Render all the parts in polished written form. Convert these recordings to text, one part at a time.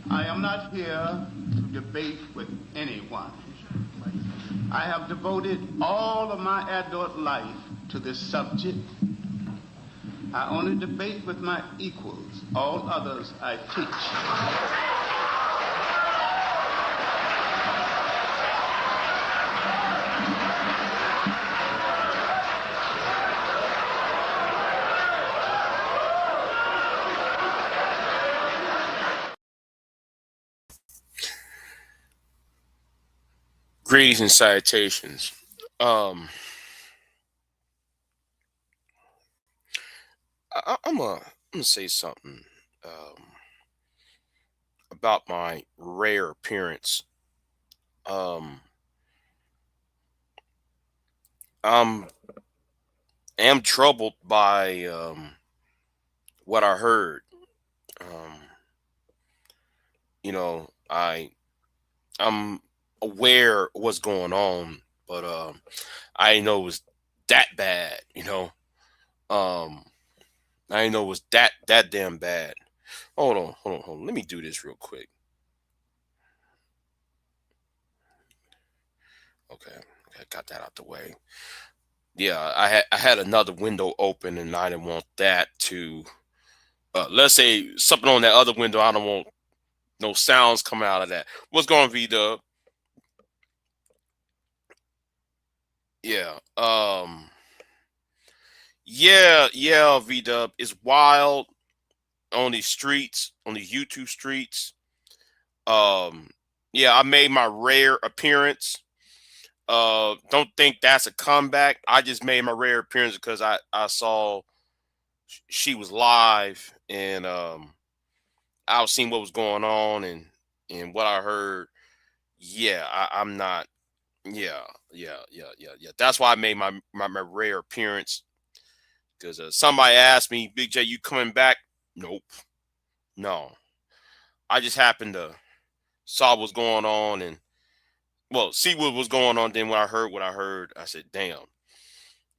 I am not here to debate with anyone. I have devoted all of my adult life to this subject. I only debate with my equals. All others I teach. Greetings and salutations. Um, I'm gonna say something about my rare appearance. Um, I'm am troubled by what I heard. Um, I'm aware of what's going on, but I didn't know it was that bad. Um, I didn't know it was that damn bad. Hold on. Let me do this real quick. Okay, got that out the way. Yeah, I had another window open and I didn't want that to let's say something on that other window. I don't want no sounds coming out of that. What's going on, V Dub? Yeah. Yeah, V Dub. It's wild on these streets, on the YouTube streets. Um yeah, I made my rare appearance. Don't think that's a comeback. I just made my rare appearance because I saw she was live and I was seeing what was going on and what I heard. Yeah, I'm not. Yeah. That's why I made my rare appearance because somebody asked me, Big J, you coming back? Nope, no. I just happened to saw what's going on and well, see what was going on. Then when I heard what I heard, I said, damn.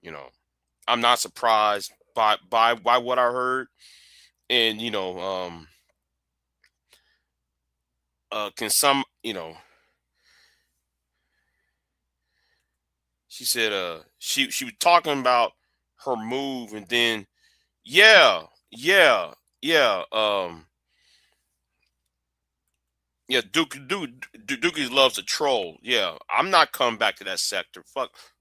You know, I'm not surprised by what I heard, and can some she said she was talking about her move and then yeah yeah yeah yeah Dookie loves to troll. Yeah, I'm not coming back to that sector.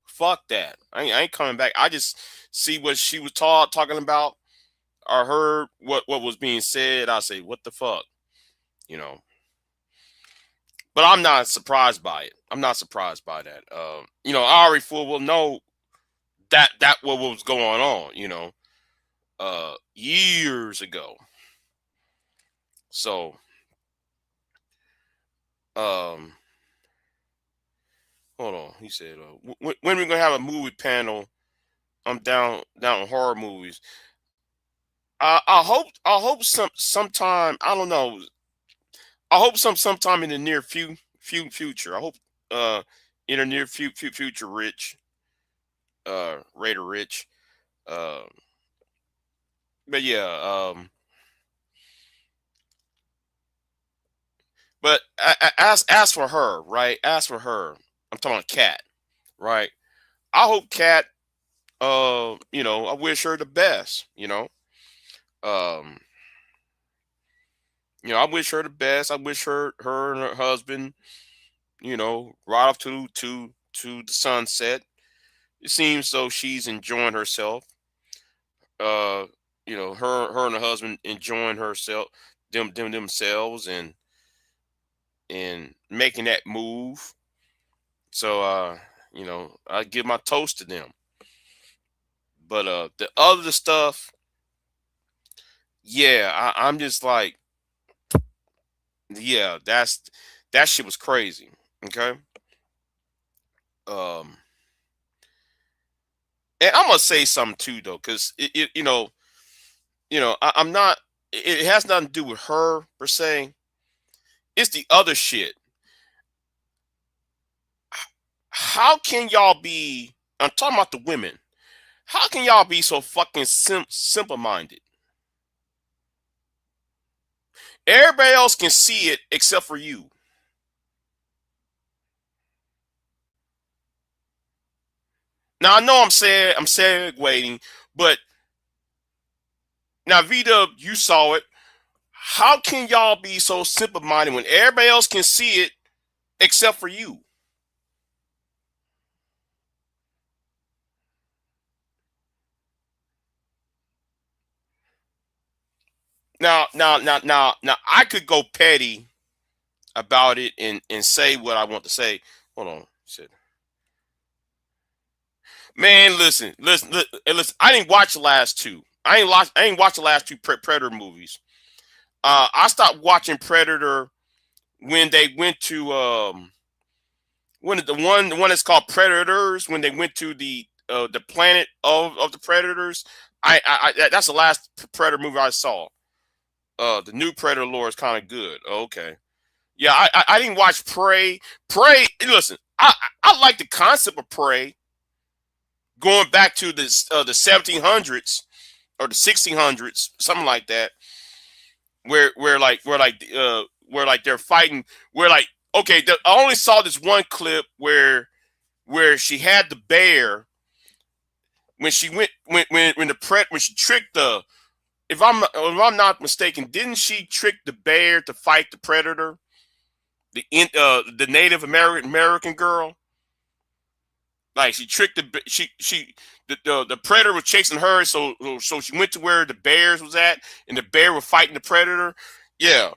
Fuck that. I ain't coming back. I just see what she was talking about. I heard what was being said. I say what the fuck, you know. But I'm not surprised by it. I'm not surprised by that. I already full well know that what was going on. Years ago. So, um, hold on. He said, when we gonna have a movie panel? I'm down on horror movies. I hope sometime. I don't know. I hope sometime in the near future. I hope uh in the near future, Rich Raider Rich. Uh, but yeah. But ask for her, right? Ask for her. I'm talking about Cat, right? I hope Cat. I wish her the best. Um, I wish her the best. I wish her and her husband, right off to the sunset. It seems though she's enjoying herself. Uh, her and her husband enjoying herself, themselves, and making that move. So I give my toast to them. But the other stuff, yeah, I'm just like, yeah, that shit was crazy. Okay. Um, and I'm gonna say something too though, because I'm not. It has nothing to do with her per se. It's the other shit. How can y'all be? I'm talking about the women. How can y'all be so fucking simple minded? Everybody else can see it except for you. Now I know I'm segueing, but now Vita, you saw it. How can y'all be so simple-minded when everybody else can see it except for you? Now, I could go petty about it and say what I want to say. Hold on, shit. Man, listen. I didn't watch the last two. I ain't watched the last two Predator movies. I stopped watching Predator when they went to when the one that's called Predators, when they went to the planet of the Predators. That's the last Predator movie I saw. The new Predator lore is kind of good. Okay. Yeah, I didn't watch Prey. Prey, listen, I like the concept of Prey going back to the 1700s or the 1600s, something like that, where like they're fighting, where like okay, I only saw this one clip where she had the bear when she went when the pret when she tricked the if I'm not mistaken, didn't she trick the bear to fight the predator? The Native American girl, like she tricked the predator was chasing her, so she went to where the bears was at, and the bear was fighting the predator. Yeah,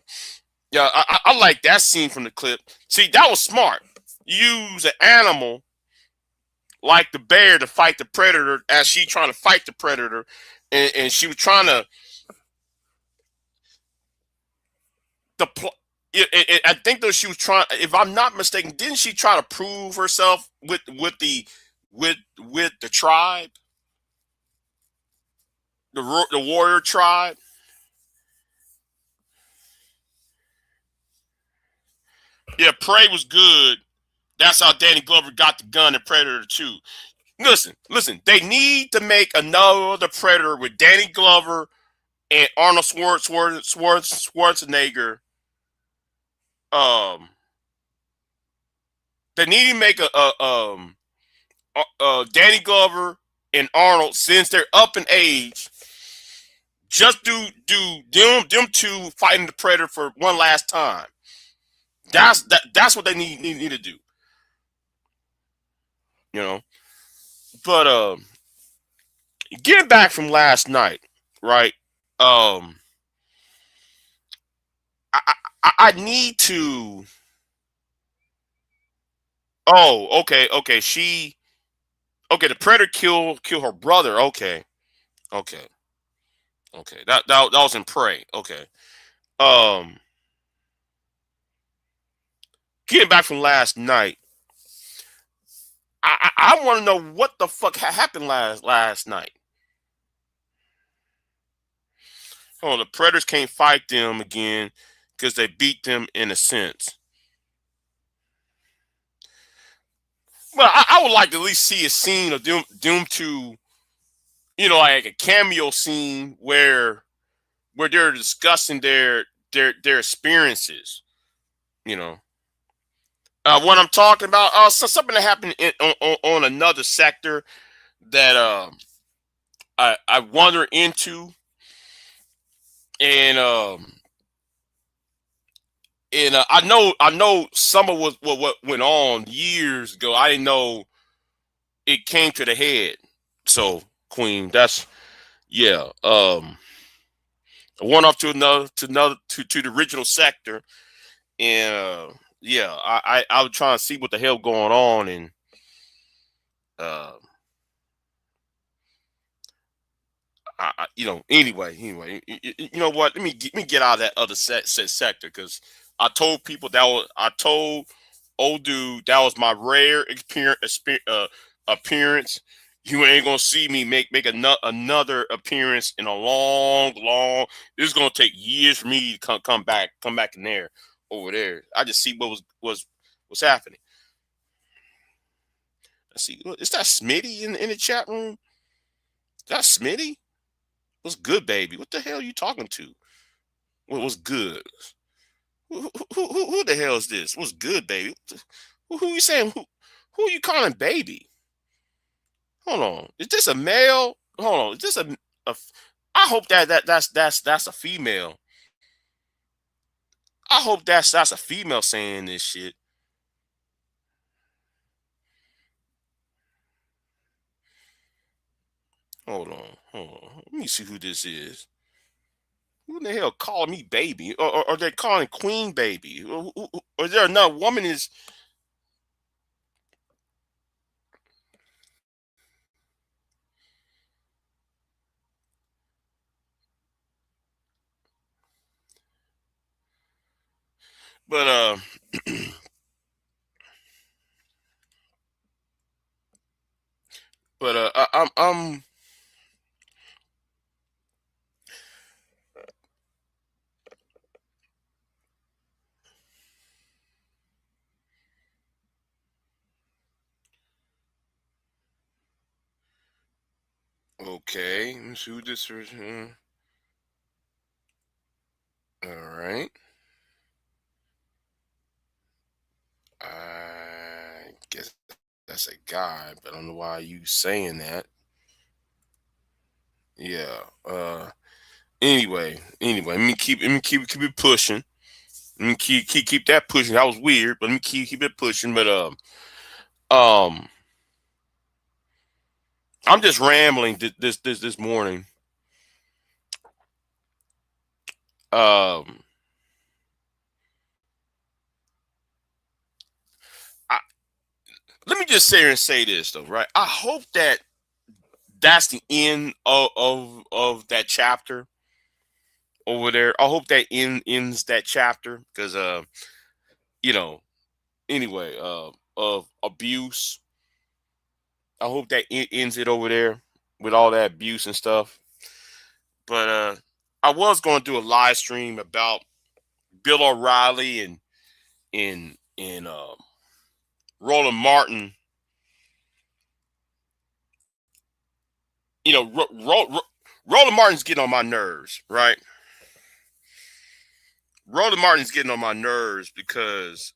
yeah, I like that scene from the clip. See, that was smart. Use an animal like the bear to fight the predator as she trying to fight the predator, and she was trying to the I think that she was trying. If I'm not mistaken, didn't she try to prove herself with the tribe, the warrior tribe? Yeah, Prey was good. That's how Danny Glover got the gun in Predator 2. Listen. They need to make another Predator with Danny Glover and Arnold Schwarzenegger. Um, they need to make Danny Glover and Arnold, since they're up in age. Just do them two fighting the Predator for one last time. That's what they need to do. You know. But getting back from last night, right? Um, I need to. Oh, okay. The Predator kill her brother. Okay, okay. That was in Prey. Okay. Um, getting back from last night, I want to know what the fuck happened last night. Oh, the Predators can't fight them again because they beat them in a sense. Well, I would like to at least see a scene of Doom 2, like a cameo scene where they're discussing their experiences. You know, what I'm talking about. So something that happened on another sector that I wander into, and I know some of what went on years ago. I didn't know it came to the head. So Queen, that's yeah. I went off to the original sector, and yeah, I was trying to see what the hell going on, and uh, anyway, you know what? Let me get out of that other sector, because I told old dude that was my rare appearance. You ain't gonna see me make another appearance in a long. This is gonna take years for me to come back in there over there. I just see what's happening. Let's see. Is that Smitty in the chat room? Is that Smitty? What's good, baby? What the hell are you talking to? What's good? Who the hell is this? What's good, baby? Who you saying? Who are you calling baby? Hold on. Is this a male? Hold on. Is this a I hope that's a female. I hope that's a female saying this shit. Hold on. Let me see who this is. Who the hell calling me baby? Or they calling Queen baby? Or is there another woman is? But I'm okay. Let's see who this is. All right. I guess that's a guy, but I don't know why you saying that. Yeah. Anyway, let me keep it pushing. Let me keep that pushing. That was weird, but let me keep it pushing. But um, I'm just rambling this morning. Um, I, Let me just sit here and say this though, right? I hope that that's the end of that chapter over there. I hope that ends that chapter because you know, anyway, of abuse. I hope that ends it over there with all that abuse and stuff. But I was going to do a live stream about Bill O'Reilly and Roland Martin. You know, Roland Martin's getting on my nerves, right? Roland Martin's getting on my nerves because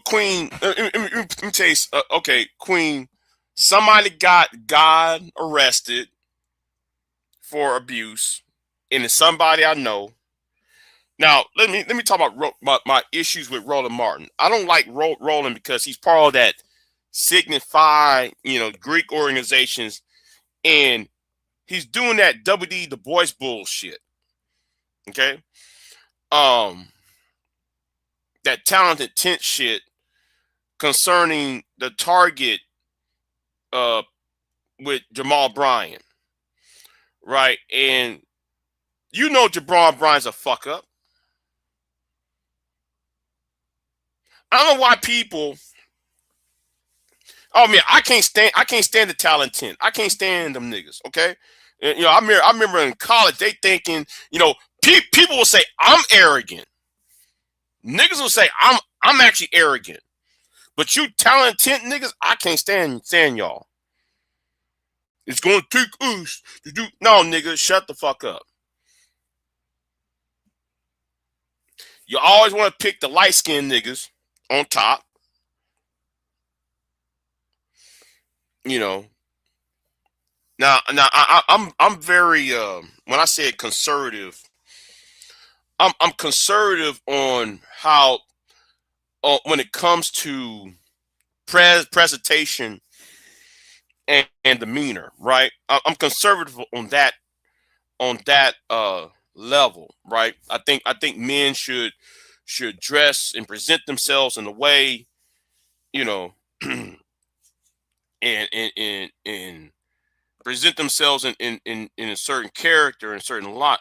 Queen. Let me tell you. Okay, Queen. Somebody got God arrested for abuse, and it's somebody I know. Now let me talk about my issues with Roland Martin. I don't like Roland because he's part of that Signify, Greek organizations, and he's doing that WD Du Bois bullshit. Okay, um, that talented tent shit concerning the Target uh with Jamal Bryant, right? And Jamal Bryant's a fuck up. I don't know why people. Oh man, I can't stand the talent tent. I can't stand them niggas. Okay, and, I remember in college they thinking, people will say I'm arrogant. Niggas will say I'm actually arrogant. But you talent tent niggas, I can't stand y'all. It's going to take us to do. No, nigga, shut the fuck up. You always want to pick the light skinned niggas on top. Now I'm very when I say conservative, I'm conservative on how when it comes to presentation and demeanor, right? I'm conservative on that level, right? I think men should dress and present themselves in a way, and and present themselves in a certain character and certain lot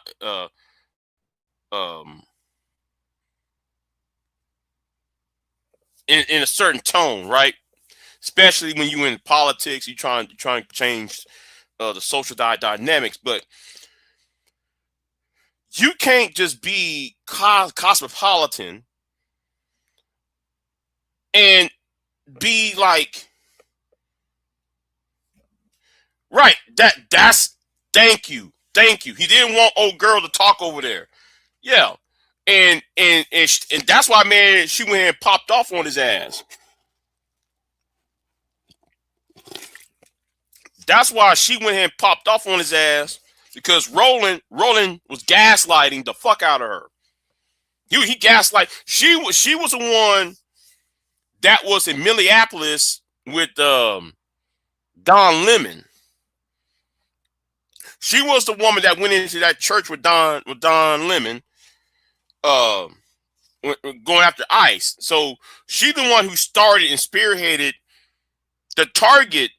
um in a certain tone, right? Especially when you in politics, you trying to change the social dynamics, but you can't just be cosmopolitan and be like Right. That's thank you. Thank you. He didn't want old girl to talk over there. Yeah. And that's why, man, she went and popped off on his ass. That's why she went and popped off on his ass because Roland was gaslighting the fuck out of her. He gaslight. She was the one that was in Minneapolis with Don Lemon. She was the woman that went into that church with Don Lemon, uh, going after ICE. So she the one who started and spearheaded the Target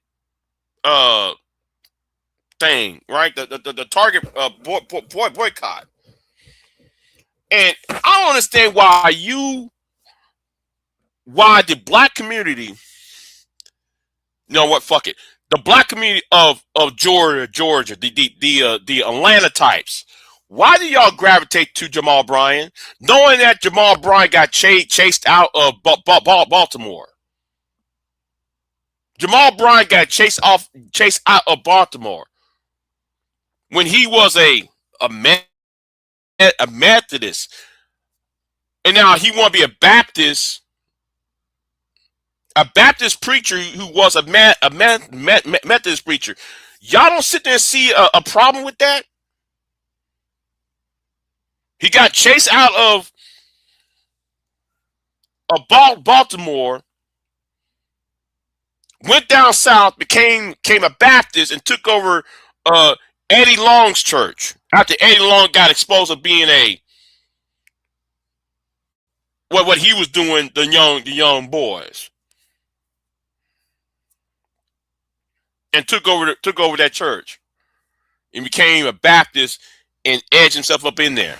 thing, right? The Target boycott. And I don't understand why the black community, you know what, fuck it. The black community of Georgia, the Atlanta types. Why do y'all gravitate to Jamal Bryant, knowing that Jamal Bryant got chased out of Baltimore? Jamal Bryant got chased out of Baltimore when he was a Methodist, and now he want to be a Baptist preacher who was a Methodist preacher. Y'all don't sit there and see a problem with that. He got chased out of Baltimore, went down south, became a Baptist, and took over Eddie Long's church after Eddie Long got exposed of being what he was doing the young boys, and took over that church and became a Baptist and edged himself up in there.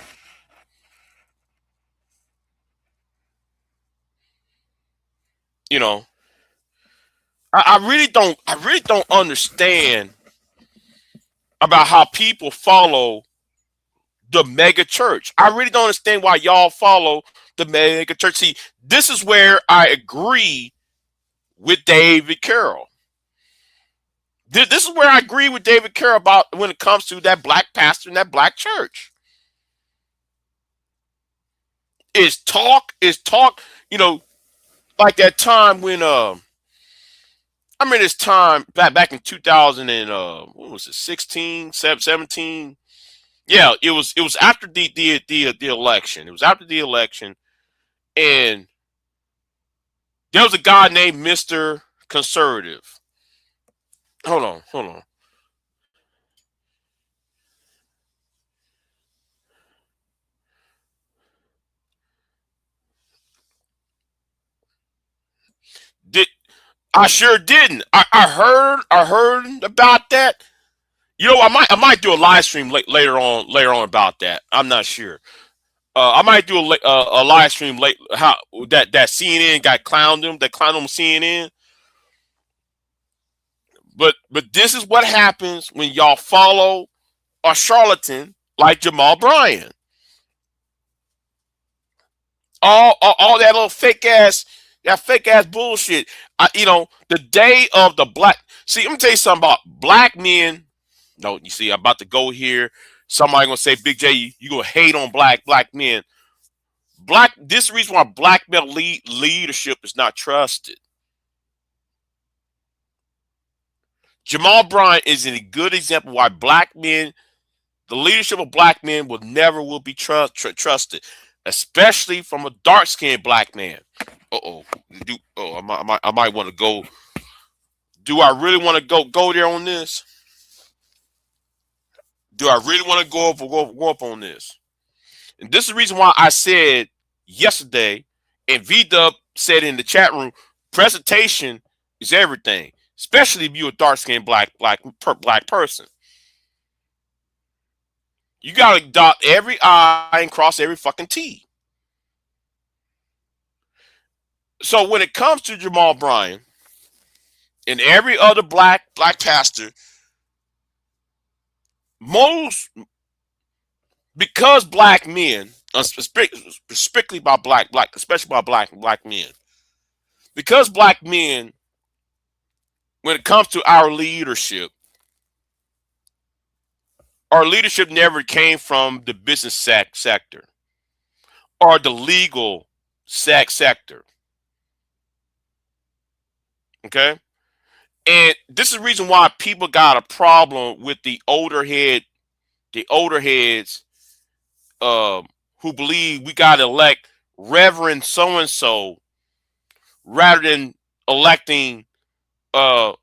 You know, I really don't understand about how people follow the mega church. I really don't understand why y'all follow the mega church. See, this is where I agree with David Carroll. This is where I agree with David Carroll about when it comes to that black pastor and that black church. Is talk, you know, like that time when I remember this time back in 2000 and what was it, 16, 17? Yeah, it was after the election. It was after the election, and there was a guy named Mr. Conservative. Hold on. Did I sure didn't. I heard about that. You know, I might do a live stream later on about that. I'm not sure. I might do a live stream late how that CNN got clowned him, that clowned him CNN. But this is what happens when y'all follow a charlatan like Jamal Bryant. All that little fake ass bullshit. You know, the day of the black. See, let me tell you something about black men. No, you see, I'm about to go here. Somebody gonna say, Big J, you gonna hate on black men. This is the reason why black male leadership is not trusted. Jamal Bryant is a good example why black men, the leadership of black men, will be trusted, especially from a dark skinned black man. I might want to go. Do I really want to go there on this? Do I really want to go up on this? And this is the reason why I said yesterday, and V-Dub said in the chat room, presentation is everything, especially if you're a dark-skinned black person. You gotta dot every I and cross every fucking T. So when it comes to Jamal Bryant and every other black pastor, because black men, especially by especially by black men, because black men, when it comes to our leadership, Our leadership never came from the business sector or the legal sector. Okay. And this is the reason why people got a problem with the older heads, who believe we got to elect Reverend so and so rather than electing a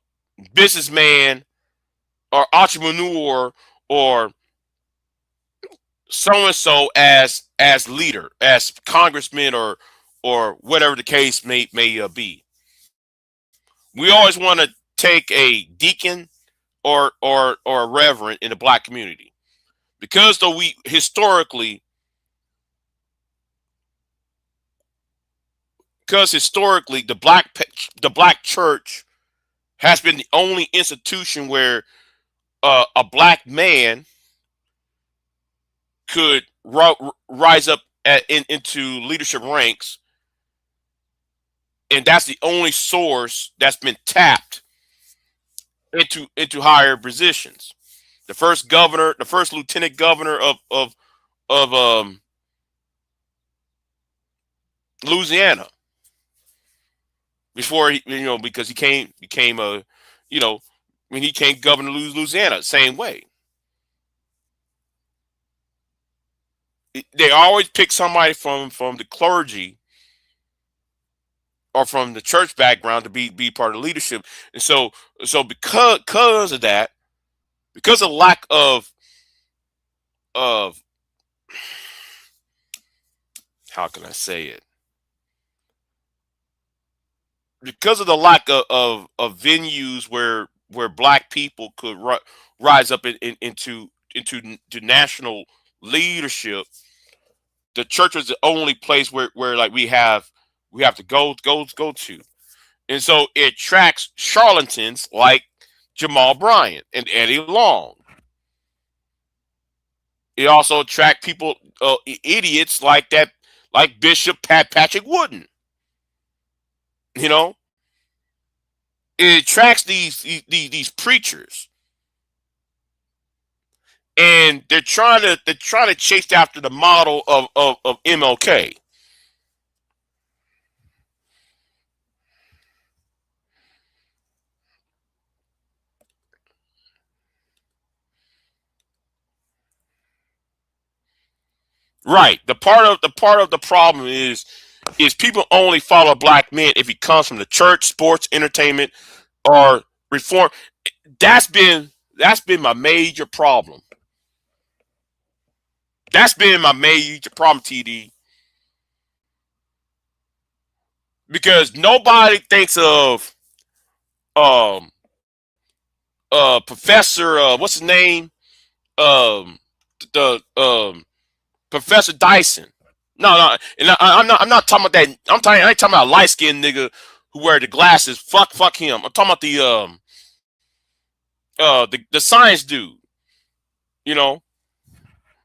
businessman or entrepreneur or so and so as leader, as congressman or whatever the case may be. We always want to take a deacon or a reverend in the black community because though we historically because historically the black church has been the only institution where a black man could rise up into leadership ranks, and that's the only source that's been tapped into higher positions. The first governor, the first lieutenant governor of Louisiana, before because he became a, when he came governor of Louisiana, same way. They always pick somebody from the clergy or from the church background to be part of leadership. And so because of that, because of lack of how can I say it? Because of the lack of venues where black people could rise up into national leadership, the church was the only place where like we have to go to. And so it attracts charlatans like Jamal Bryant and Eddie Long. It also attracts people, idiots like that, like Bishop Patrick Wooden. You know, it attracts these preachers, and they're trying to chase after the model of MLK. Right. The part of the problem is people only follow a black man if he comes from the church, sports, entertainment, or reform. That's been my major problem. That's been my major problem, TD, because nobody thinks of um Professor, what's his name, um the Professor Dyson. No, and I'm not talking about that. I ain't talking about a light skinned nigga who wear the glasses. Fuck him. I'm talking about the science dude. You know,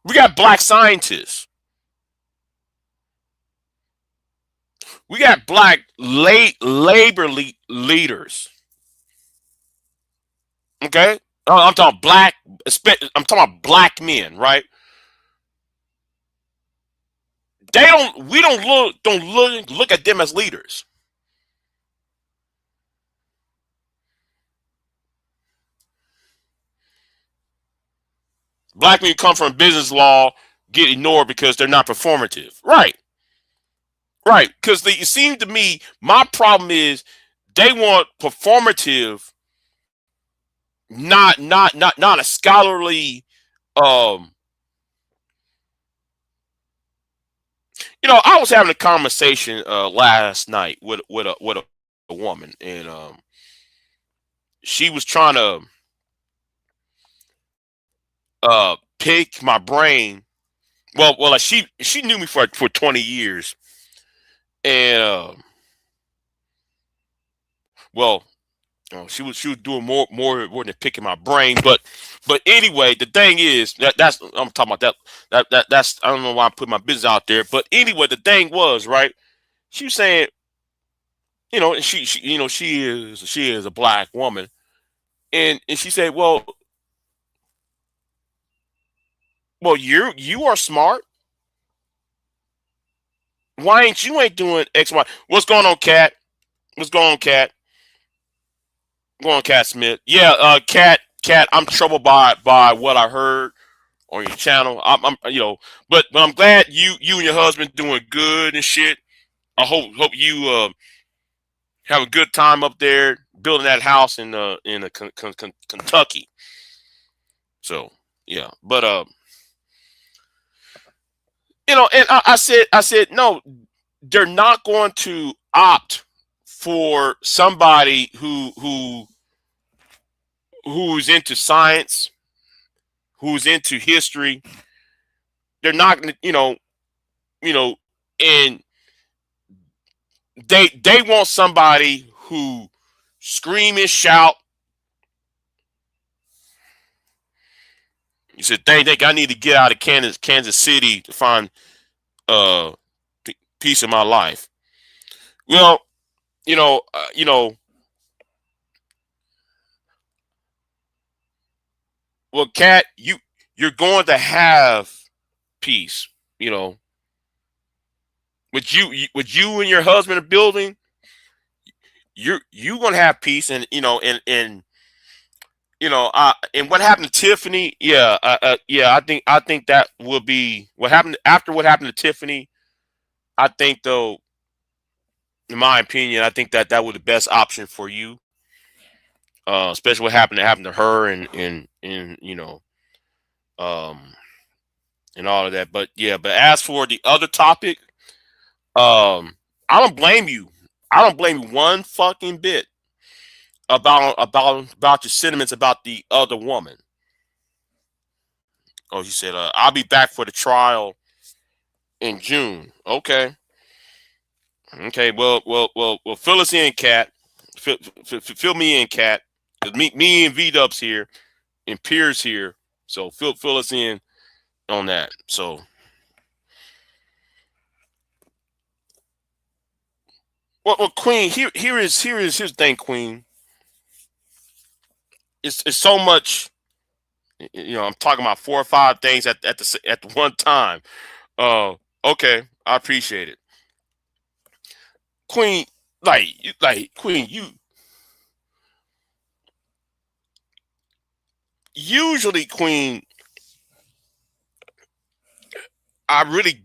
we got black scientists. We got black labor leaders. Okay, I'm talking black. I'm talking about black men, right? They don't. We don't look at them as leaders. Black men come from business law get ignored because they're not performative. Right, right. Because it seems to me my problem is they want performative, not a scholarly. Um, I was having a conversation last night with a woman, and she was trying to pick my brain. Well, like she knew me for 20 years, and well, she was doing more than picking my brain. But anyway, the thing is that's I'm talking about that's I don't know why I put my business out there. But anyway, the thing was right. She was saying, and she she is a black woman, and she said, well, Well, you are smart. Why ain't doing X, Y? What's going on, Cat? What's going on, Cat? Go on, Cat Smith. Yeah, Cat. I'm troubled by what I heard on your channel. But I'm glad you and your husband doing good and shit. I hope you have a good time up there building that house in Kentucky. So yeah, but and I said no, they're not going to opt for somebody who's into science, who's into history. They're not going to, you know, and they want somebody who scream and shout. You said they think I need to get out of Kansas City to find uh peace in my life. Well, you know, uh, you know, well, Cat, you're going to have peace. You know, with you and your husband are building, you're gonna have peace, and and what happened to Tiffany? Yeah, yeah. I think that will be what happened after what happened to Tiffany. I think though, in my opinion, I think that was the best option for you, especially what happened to her and um and all of that. But yeah, but as for the other topic, I don't blame you. I don't blame you one fucking bit about your sentiments about the other woman. Oh, she said, "I'll be back for the trial in June." Okay, okay. Well. Fill us in, Cat. Fill me in, Cat. 'Cause me and V Dubs here and Piers here. So fill us in on that. So, Queen. Here's the thing, Queen. It's so much. I'm talking about 4 or 5 things at the one time. Uh, okay, I appreciate it, Queen. Like Queen, you usually, Queen. I really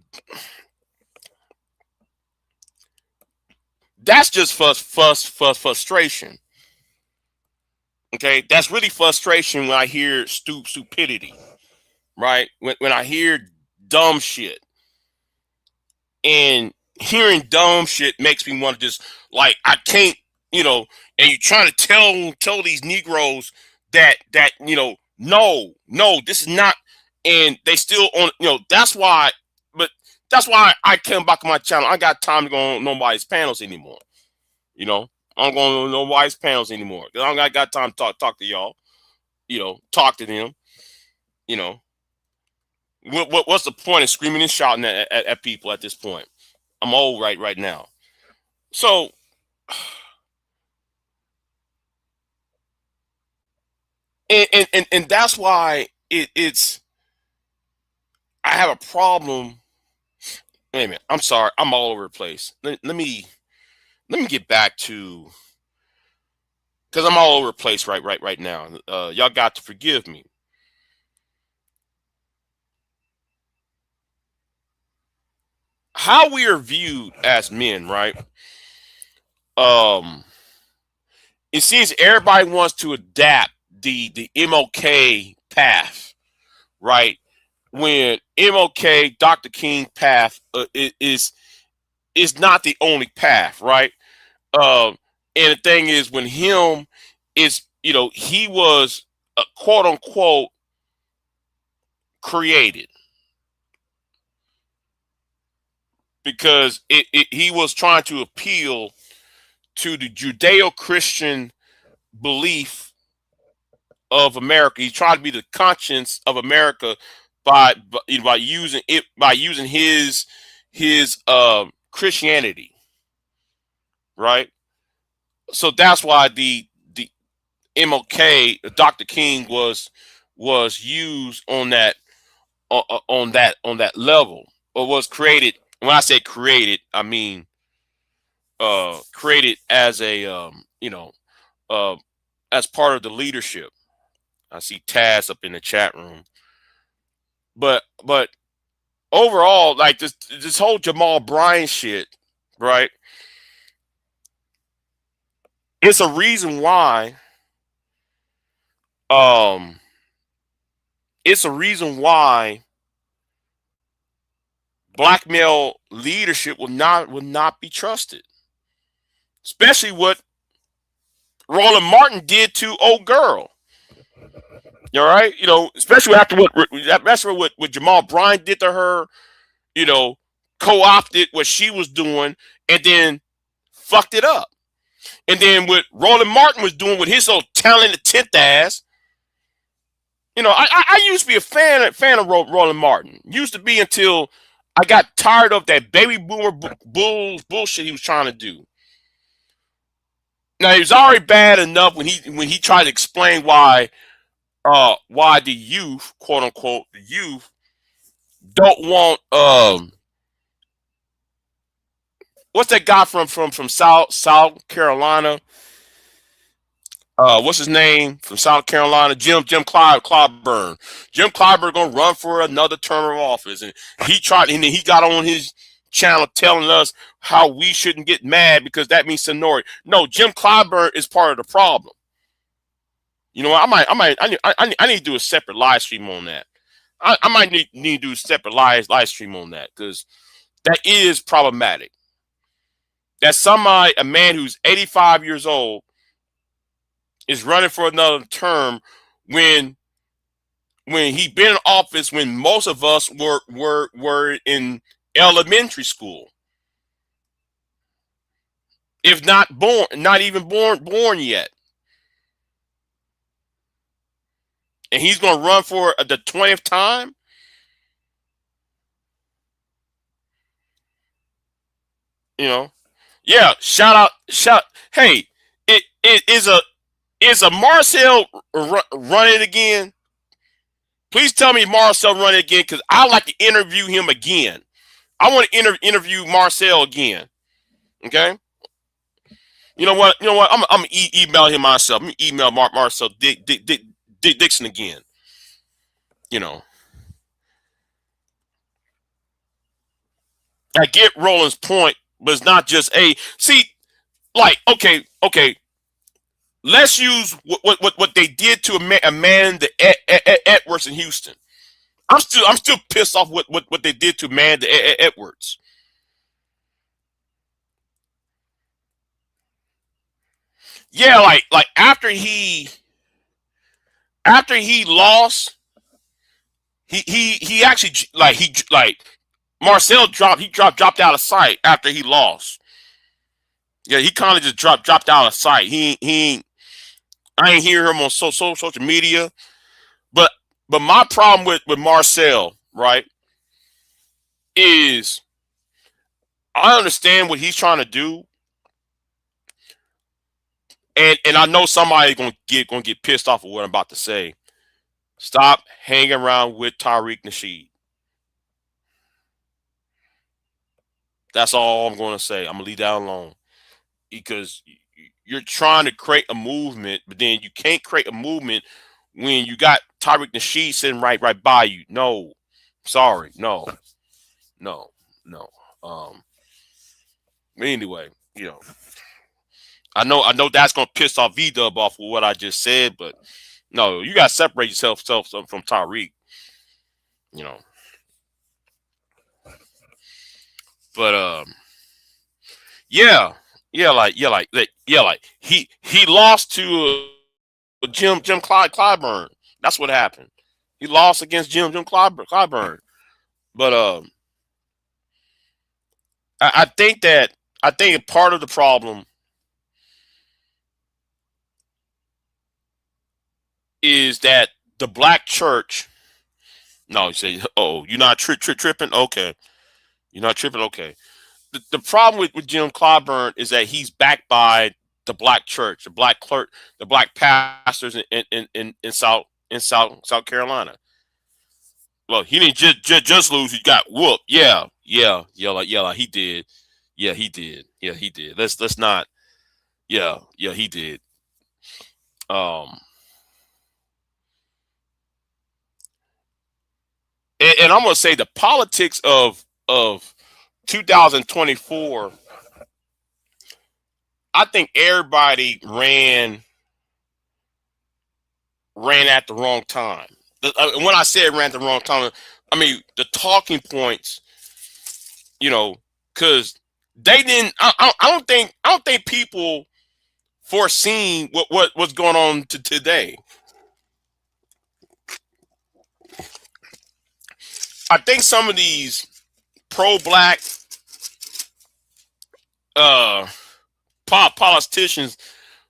that's just frustration. Okay, that's really frustration when I hear stupidity, right? When I hear dumb shit, and hearing dumb shit makes me want to just like I can't, and you're trying to tell these Negroes that no, this is not, and they still on, that's why. But that's why I came back to my channel. I got time to go on nobody's panels anymore. You know, I don't go on nobody's panels anymore. I don't got time to talk to y'all. Talk to them. You know, what's the point of screaming and shouting at people at this point? I'm old right now. So, and that's why it's I have a problem. Wait a minute. I'm sorry. I'm all over the place. Let me get back to, because I'm all over the place right now. Y'all got to forgive me. How we are viewed as men, right? Um, it seems everybody wants to adapt the MLK path, right? When MLK, Dr. King path is not the only path, right? And the thing is, when him is, he was quote unquote created because he was trying to appeal to the Judeo-Christian belief of America. He's trying to be the conscience of America by using it, by using his Christianity, right? So that's why the MLK, Dr. King was used on on that level, or was created. When I say created, I mean created as a uh, as part of the leadership. I see Taz up in the chat room, but overall, like this whole Jamal Bryant shit, right? It's a reason why. Um, it's a reason why black male leadership will not be trusted, especially what Roland Martin did to old girl. All right, especially after what Jamal Bryant did to her, you know, co-opted what she was doing and then fucked it up. And then what Roland Martin was doing with his old talented tenth ass. I used to be a fan of Roland Martin. Used to be until I got tired of that baby boomer bullshit he was trying to do. Now he was already bad enough when he tried to explain why the youth, quote unquote, the youth don't want what's that guy from South Carolina? What's his name from South Carolina? Jim Clyburn. Jim Clyburn gonna run for another term of office, and he got on his channel telling us how we shouldn't get mad because that means seniority. No, Jim Clyburn is part of the problem. You know what? I need to do a separate live stream on that. I might need to do a separate live stream on that because that is problematic. That a man who's 85 years old, is running for another term when he been in office when most of us were in elementary school, if not born, not even born yet, and he's going to run for the 20th time. Yeah. Shout. Hey, it is a Marcel running again. Please tell me Marcel running again because I like to interview him again. I want to interview Marcel again. Okay. You know what? I'm gonna email him myself. I'm gonna email Marcel Dixon again. I get Roland's point, but it's not just okay. Let's use what they did to Amanda Edwards in Houston. I'm still pissed off what they did to Amanda Edwards. Yeah, like after he lost, he actually Marcel dropped out of sight after he lost. Yeah, he kind of just dropped out of sight. I ain't hear him on social media. But my problem with Marcel, right, is I understand what he's trying to do, and I know somebody's gonna get pissed off of what I'm about to say. Stop hanging around with Tariq Nasheed. That's all I'm going to say. I'm gonna leave that alone because you're trying to create a movement, but then you can't create a movement when you got Tariq Nasheed sitting right by you. No, sorry, no. Anyway, I know that's gonna piss off V-Dub off of what I just said, but no, you gotta separate yourself from Tariq. But he lost to Jim Clyburn. That's what happened. He lost against Jim Clyburn. But I think part of the problem is that the black church. No, you say, oh, you're not tripping? Okay. You're not tripping? Okay. The problem with Jim Clyburn is that he's backed by the black church, the black pastors in South Carolina. Well, he didn't just lose. He got whooped. Like he did. Yeah, he did. Yeah, he did. Let's not. Yeah, he did. Um, and I'm gonna say the politics of 2024. I think everybody ran at the wrong time. When I said ran at the wrong time, I mean the talking points. You know, because they didn't. I don't think people foreseen what's going on today. I think some of these pro-black uh politicians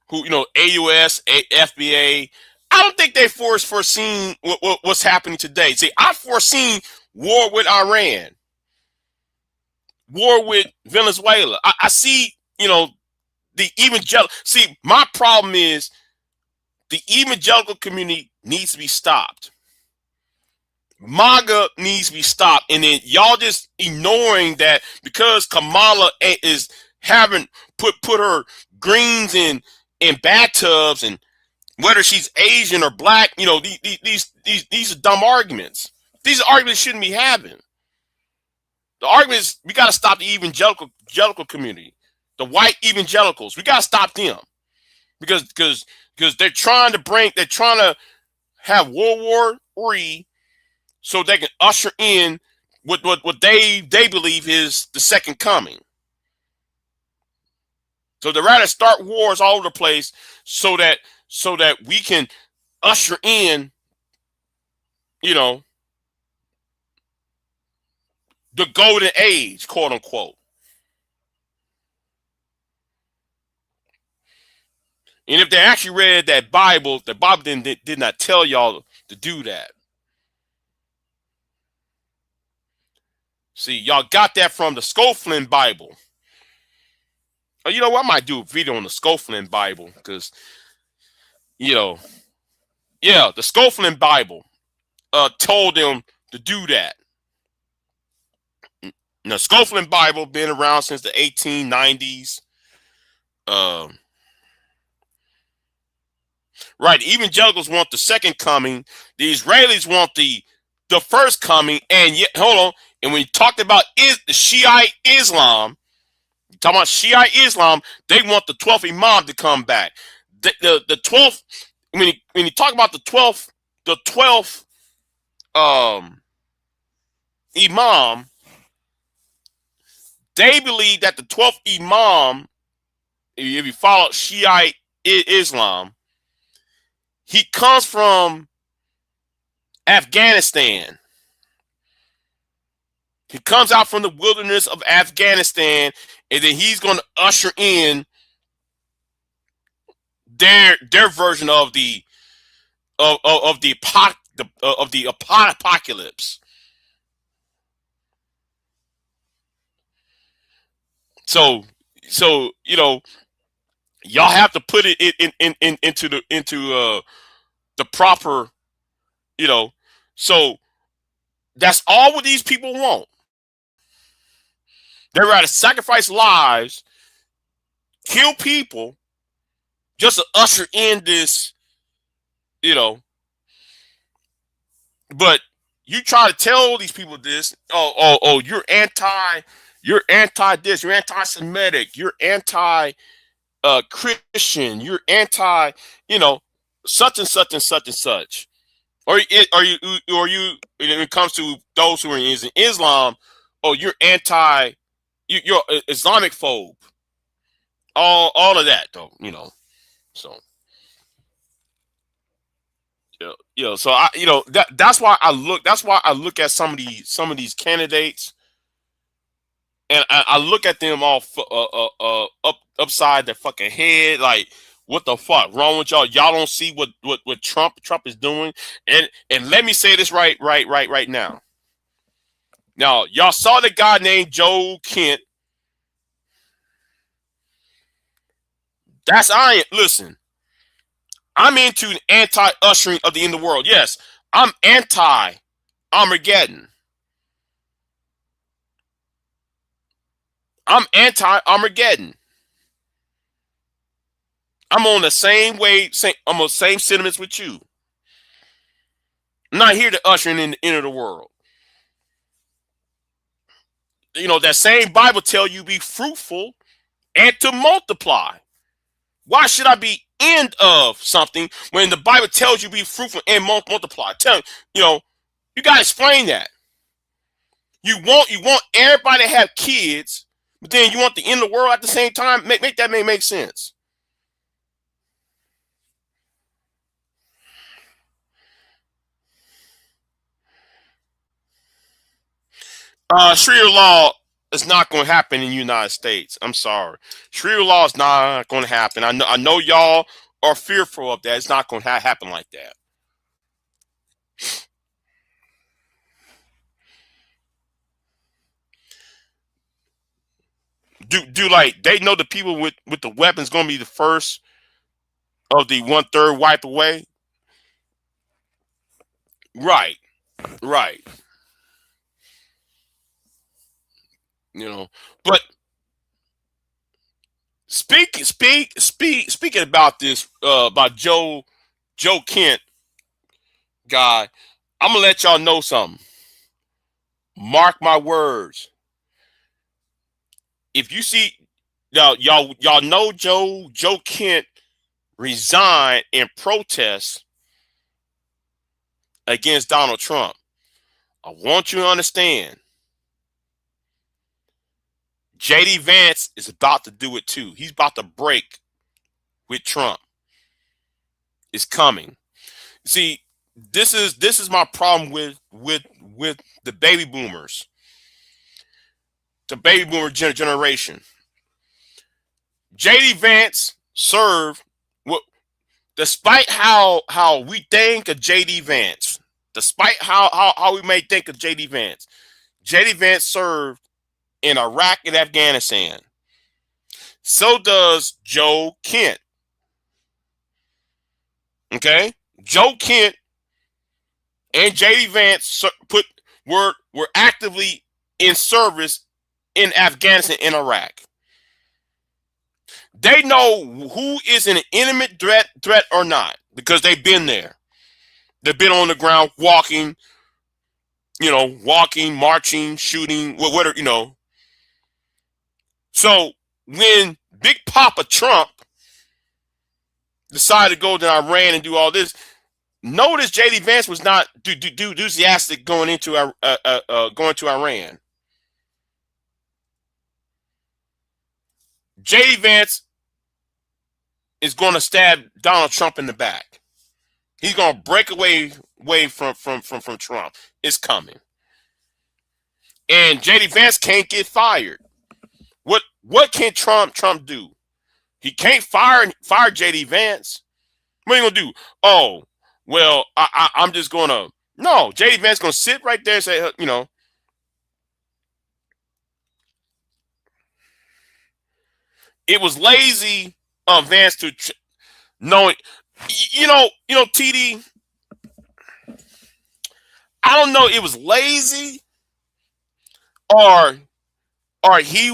who AUS, FBA. I don't think they foreseen what's happening today. See, I foreseen war with Iran, war with Venezuela. I see, the evangelical. See, my problem is the evangelical community needs to be stopped. MAGA needs to be stopped, and then y'all just ignoring that because Kamala is having put her greens in bathtubs, and whether she's Asian or black, these are dumb arguments. These are arguments shouldn't be having. The argument is we got to stop the evangelical community, the white evangelicals. We got to stop them because they're trying to have World War III so they can usher in what they believe is the second coming. So they'd rather start wars all over the place so that we can usher in, the golden age, quote unquote. And if they actually read that Bible, the Bible did not tell y'all to do that. See, y'all got that from the Scofield Bible. Oh, you know what? I might do a video on the Scofield Bible because, the Scofield Bible told them to do that. The Scofield Bible been around since the 1890s. Right, the evangelicals want the second coming. The Israelis want the first coming. And yet, hold on. And when you talked about Shiite Islam, talking about Shiite Islam, they want the 12th Imam to come back. The 12th, when you talk about the 12th Imam, they believe that the 12th Imam, if you follow Shiite Islam, he comes from Afghanistan. He comes out from the wilderness of Afghanistan, and then he's going to usher in their version of the apocalypse. So y'all have to put it into the proper, So that's all what these people want. They'd rather sacrifice lives, kill people, just to usher in this, But you try to tell these people this. Oh, you're anti this. You're anti-Semitic. You're anti Christian. You're anti, such and such and such and such. Or you when it comes to those who are in Islam, you're anti, you're Islamic phobe. All of that though, So so that's why I look at some of these candidates, and I look at them all upside their fucking head, like, what the fuck wrong with y'all? Y'all don't see what Trump is doing. And let me say this right now. Now, y'all saw the guy named Joe Kent. Listen, I'm into an anti-ushering of the end of the world. Yes, I'm anti Armageddon. I'm anti-Armageddon. I'm on the same way. I'm on the same sentiments with you. I'm not here to usher in the end of the world. You know, that same Bible tell you be fruitful and to multiply. Why should I be end of something when the Bible tells you be fruitful and multiply? You know, you gotta explain that. You want everybody to have kids, but then you want the end of the world at the same time. Make that make sense. Sharia law is not going to happen in the United States. I'm sorry. Sharia law is not going to happen. I know y'all are fearful of that. It's not going to happen like that. Do like they know the people with the weapons going to be the first of the 1/3 wipe away? Right, right. You know, but speaking about this about Joe Kent guy, I'm gonna let y'all know something. Mark my words. If you see y'all know Joe Kent resigned in protest against Donald Trump. I want you to understand. JD Vance is about to do it too. He's about to break with Trump. It's coming. See, this is my problem with the baby boomers. The baby boomer generation. JD Vance served what, despite how we think of JD Vance, despite how we may think of JD Vance served in Iraq and Afghanistan. So does Joe Kent. Okay? Joe Kent and JD Vance were actively in service in Afghanistan and Iraq. They know who is an imminent threat or not because they've been there. They've been on the ground walking, marching, shooting, whatever. So when Big Papa Trump decided to go to Iran and do all this, notice JD Vance was not enthusiastic going into Iran. JD Vance is going to stab Donald Trump in the back. He's going to break away from Trump. It's coming. And JD Vance can't get fired. What can Trump do? He can't fire JD Vance. What are you gonna do? Oh, well, I'm just gonna no. JD Vance gonna sit right there and say, it was lazy of Vance to knowing, TD. I don't know. It was lazy, or he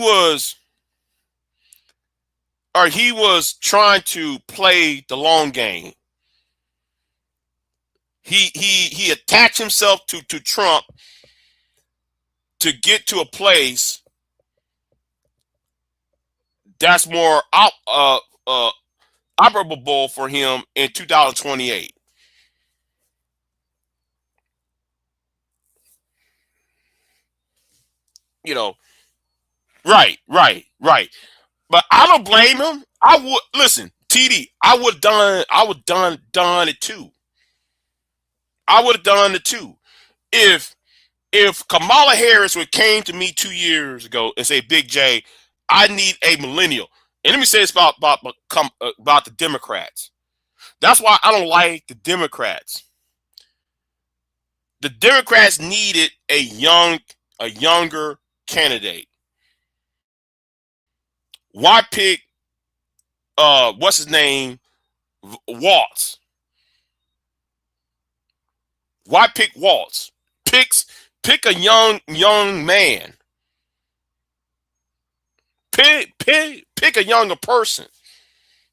was trying to play the long game. He attached himself to Trump to get to a place that's more operable for him in 2028. Right. But I don't blame him. I would listen, TD. I would done it too. I would have done it too. If Kamala Harris would came to me 2 years ago and say, Big J, I need a millennial. And let me say this about the Democrats. That's why I don't like the Democrats. The Democrats needed a younger candidate. Why pick what's his name? Waltz. Why pick Waltz? pick a young man. Pick a younger person.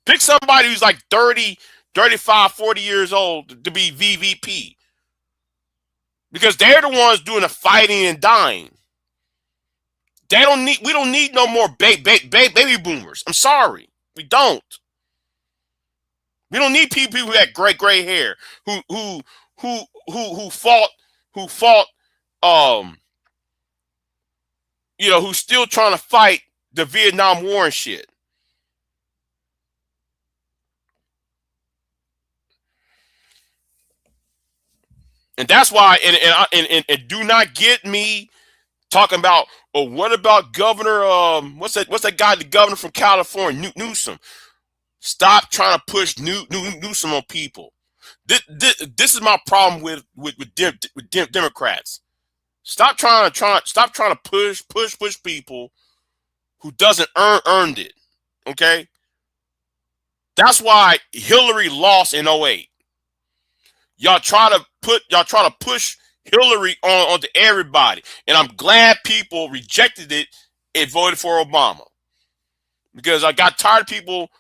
Pick somebody who's like 30, 35, 40 years old to be VVP. Because they're the ones doing the fighting and dying. We don't need no more baby boomers. I'm sorry. We don't. We don't need people who had gray hair who fought who's still trying to fight the Vietnam War and shit. And that's why, and do not get me talking about, oh, what about Governor, what's that guy, the governor from California, Newsom? Stop trying to push Newsom on people. This is my problem with Democrats. Stop trying to push people who doesn't earned it. Okay? That's why Hillary lost in 2008. Y'all try to push Hillary onto everybody. And I'm glad people rejected it and voted for Obama. Because I got tired of people,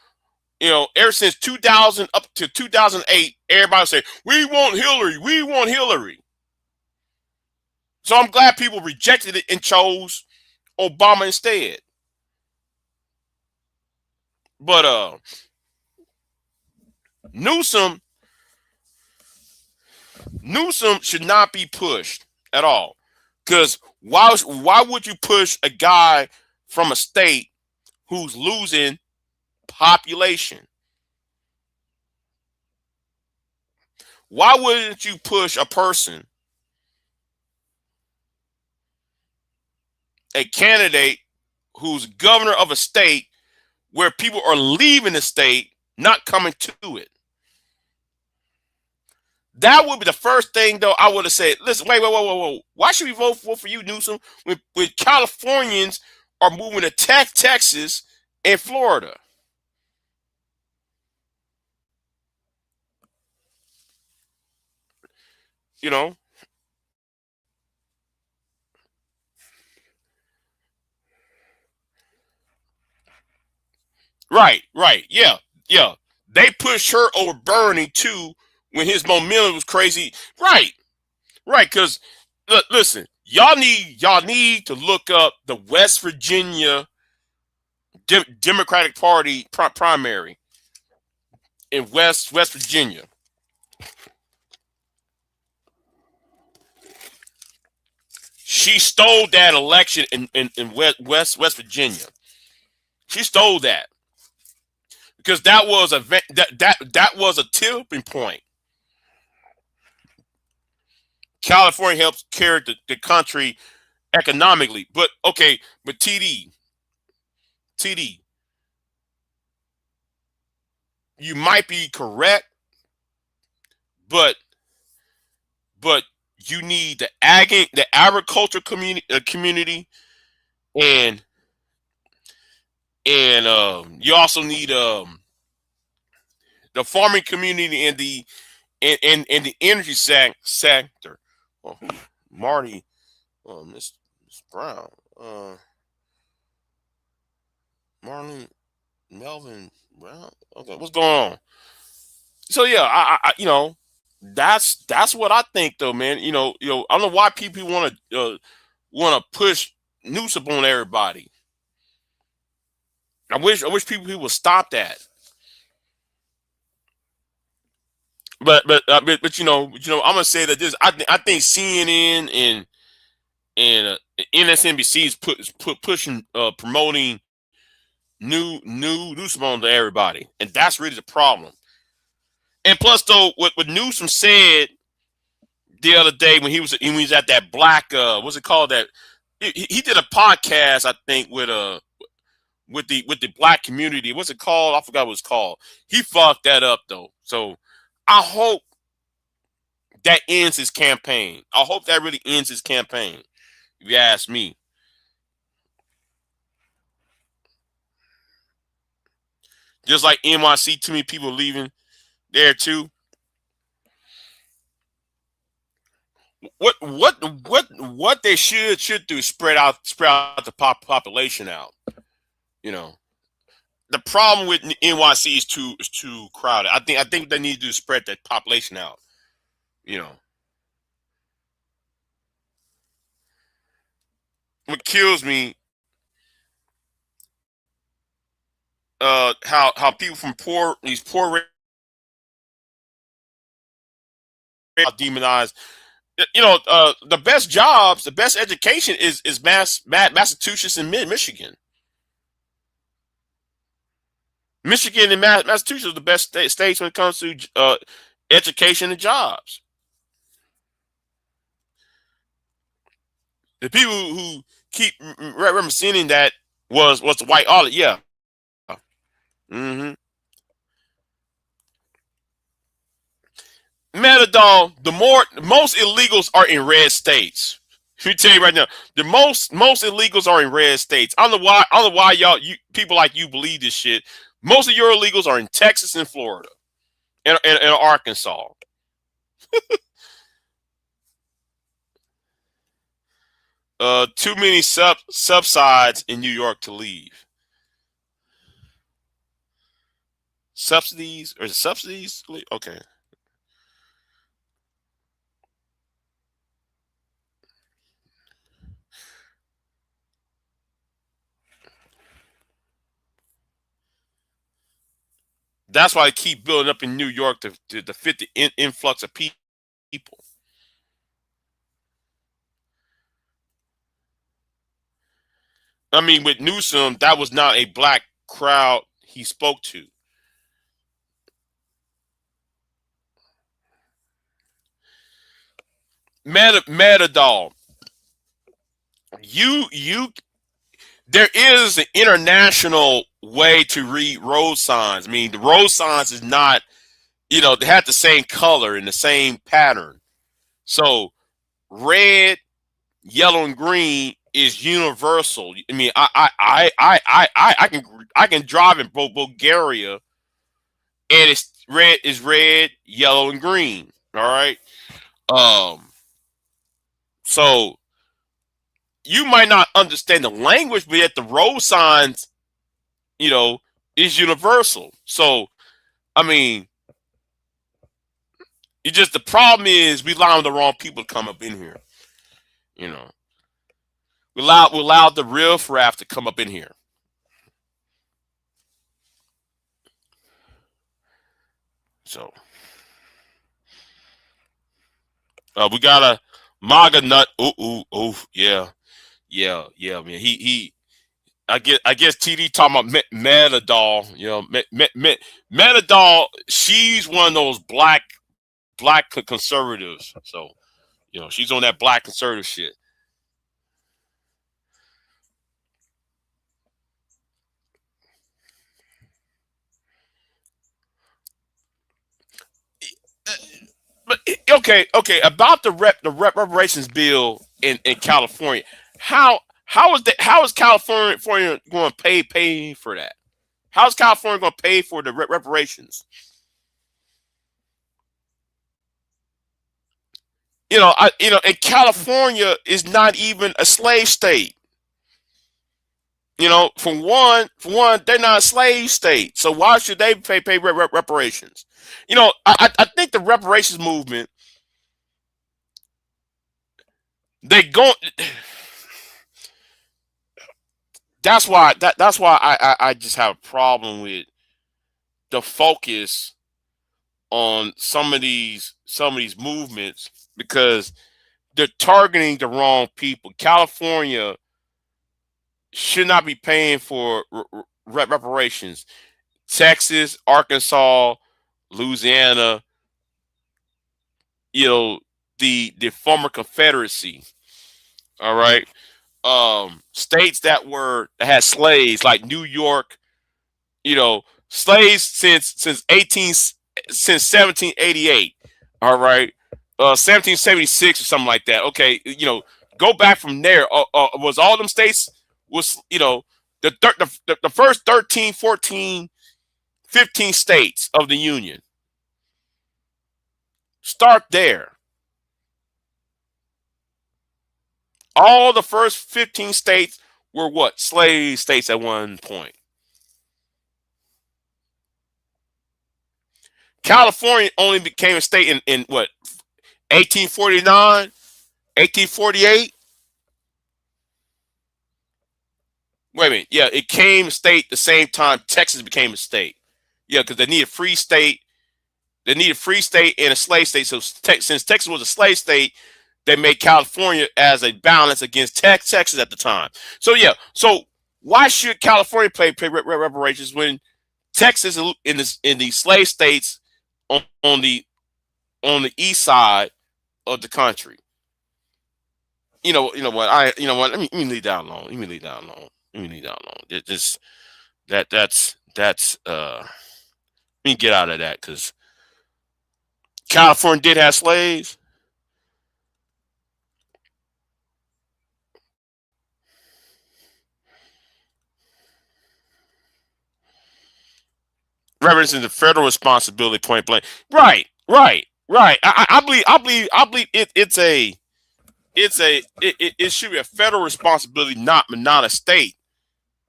ever since 2000 up to 2008, everybody say, we want Hillary, we want Hillary. So I'm glad people rejected it and chose Obama instead. But Newsom should not be pushed at all. Because why would you push a guy from a state who's losing population? Why wouldn't you push a person, a candidate who's governor of a state where people are leaving the state, not coming to it? That would be the first thing, though. I would have said, listen, wait. Why should we vote for you, Newsom, when Californians are moving to Texas and Florida? Right, yeah. They pushed her over Bernie too when his momentum was crazy. Right, because listen, y'all need to look up the West Virginia Democratic Party primary in West Virginia. She stole that election in West Virginia. She stole that because that was a tipping point. California helps carry the country economically, but TD, you might be correct, but you need the agriculture community, and you also need the farming community and the energy sector. Oh, Marty, Miss Brown, Marlon Melvin Brown. Okay, what's going on? So yeah, I that's what I think, though, man. I don't know why people want to push Newsom on everybody. I wish people would stop that. But I'm gonna say that this. I think CNN and MSNBC is pushing promoting Newsom on to everybody, and that's really the problem. And plus, though, what Newsom said the other day when he was at that black what's it called, that he did a podcast, I think, with the black community. What's it called? I forgot what it's called. He fucked that up, though. So I hope that ends his campaign. I hope that really ends his campaign, if you ask me. Just like NYC, too many people leaving there too. what they should do is spread out the population out. You know, the problem with NYC is too crowded. I think they need to do is spread that population out. You know, what kills me, how people from poor are demonized. The best jobs, the best education is Massachusetts and Michigan. Michigan and Massachusetts are the best states when it comes to education and jobs. The people who keep representing that was the white audit. Yeah. hmm Metadol, most illegals are in red states. Let me tell you right now, the most illegals are in red states. I don't know why people like you believe this shit. Most of your illegals are in Texas and Florida and Arkansas. Too many subsides in New York to leave. Subsidies, or is it subsidies? Okay. That's why I keep building up in New York to fit the influx of people. I mean, with Newsom, that was not a black crowd he spoke to. Metadol. You there is an international way to read road signs. I mean, the road signs is not, they have the same color and the same pattern. So red, yellow, and green is universal. I mean, I can drive in Bulgaria, and it's red, yellow, and green. All right. Um. So you might not understand the language, but yet the road signs, you know, is universal. So I mean, the problem is we allowing the wrong people to come up in here. You know, we allowed the real fraff to come up in here. So we got a MAGA nut. Ooh, ooh, ooh, yeah, yeah, yeah, man. I guess TD talking about Metadol. Metadol. She's one of those black conservatives. So she's on that black conservative shit. But okay. About the reparations bill in California, how is California going to pay for that? How is California going to pay for the reparations? And California is not even a slave state. For one, they're not a slave state. So why should they pay reparations? I think the reparations movement, they go. That's why I just have a problem with the focus on some of these movements, because they're targeting the wrong people. California should not be paying for reparations. Texas, Arkansas, Louisiana, you know, the former Confederacy. All right, states that had slaves like New York. Slaves since 1788. All right, 1776 or something like that. Okay, go back from there. Was all them states was the first 13, 14, 15 states of the union. Start there. All the first 15 states were what? Slave states at one point. California only became a state in what? 1849, 1848. Wait a minute. Yeah, it came a state the same time Texas became a state. Yeah, because they needed free state. They needed free state and a slave state. So since Texas was a slave state, they made California as a balance against Texas at the time. So yeah, so why should California pay reparations when Texas in the slave states on the east side of the country? You know what? Let me leave that alone. Let me leave that alone. Let me leave that alone. It just that's let me get out of that because California did have slaves. Reverence is a federal responsibility, point blank. Right, right, right. I believe it should be a federal responsibility, not a state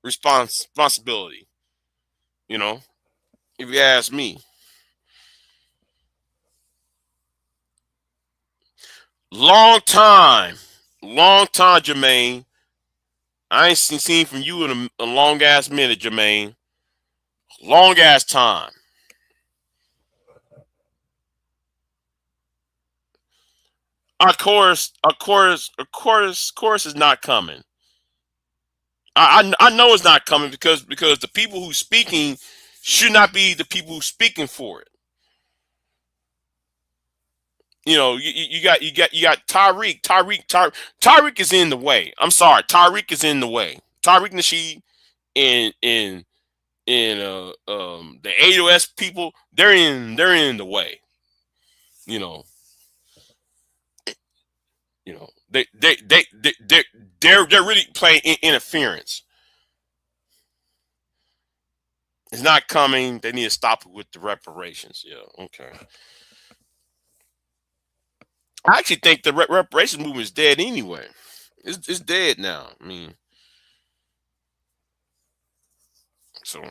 responsibility. You know, if you ask me, long time, long time, Jermaine. I ain't seen from you in a long ass minute, Jermaine. Long ass time. Of course is not coming. I know it's not coming because the people who's speaking should not be the people who's speaking for it. You got Tyreek is in the way. I'm sorry, Tyreek is in the way. Tyreek Nasheed and the AOS people, they're in the way. You know, they're really playing interference. It's not coming. They need to stop it with the reparations. Yeah, okay. I actually think the reparations movement is dead anyway. It's dead now. I mean, so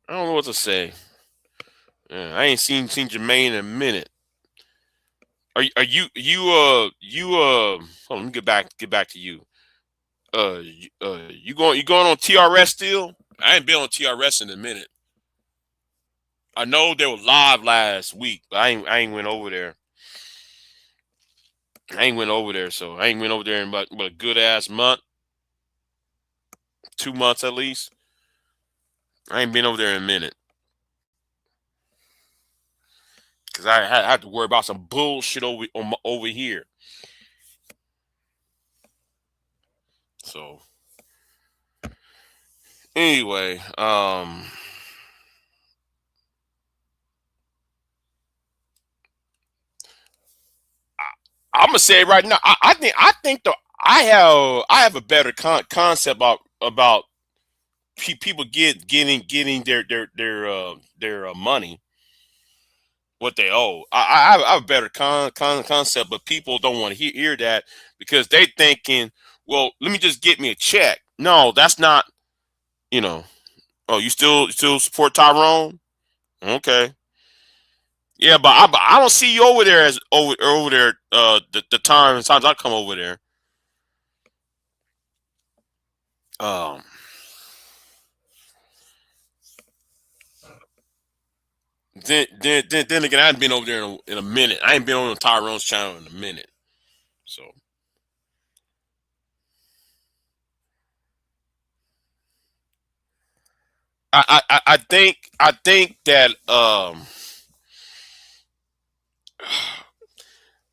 I don't know what to say. Yeah, I ain't seen Jermaine in a minute. Are you hold on, let me get back to you. You going on TRS still? I ain't been on TRS in a minute. I know they were live last week, but I ain't went over there. I ain't went over there, so I ain't went over there in but a good ass month, 2 months at least. I ain't been over there in a minute because I had to worry about some bullshit over here. So anyway, I'm gonna say it right now. I think I have a better concept about people getting their money what they owe. I have a better concept, but people don't want to hear that because they thinking, well, let me just get me a check. No, that's not. You know. Oh, you still support Tyrone? Okay. Yeah, but I don't see you over there as over there. The times I come over there. Um. Then again, I haven't been over there in a minute. I ain't been on Tyrone's channel in a minute. So I think that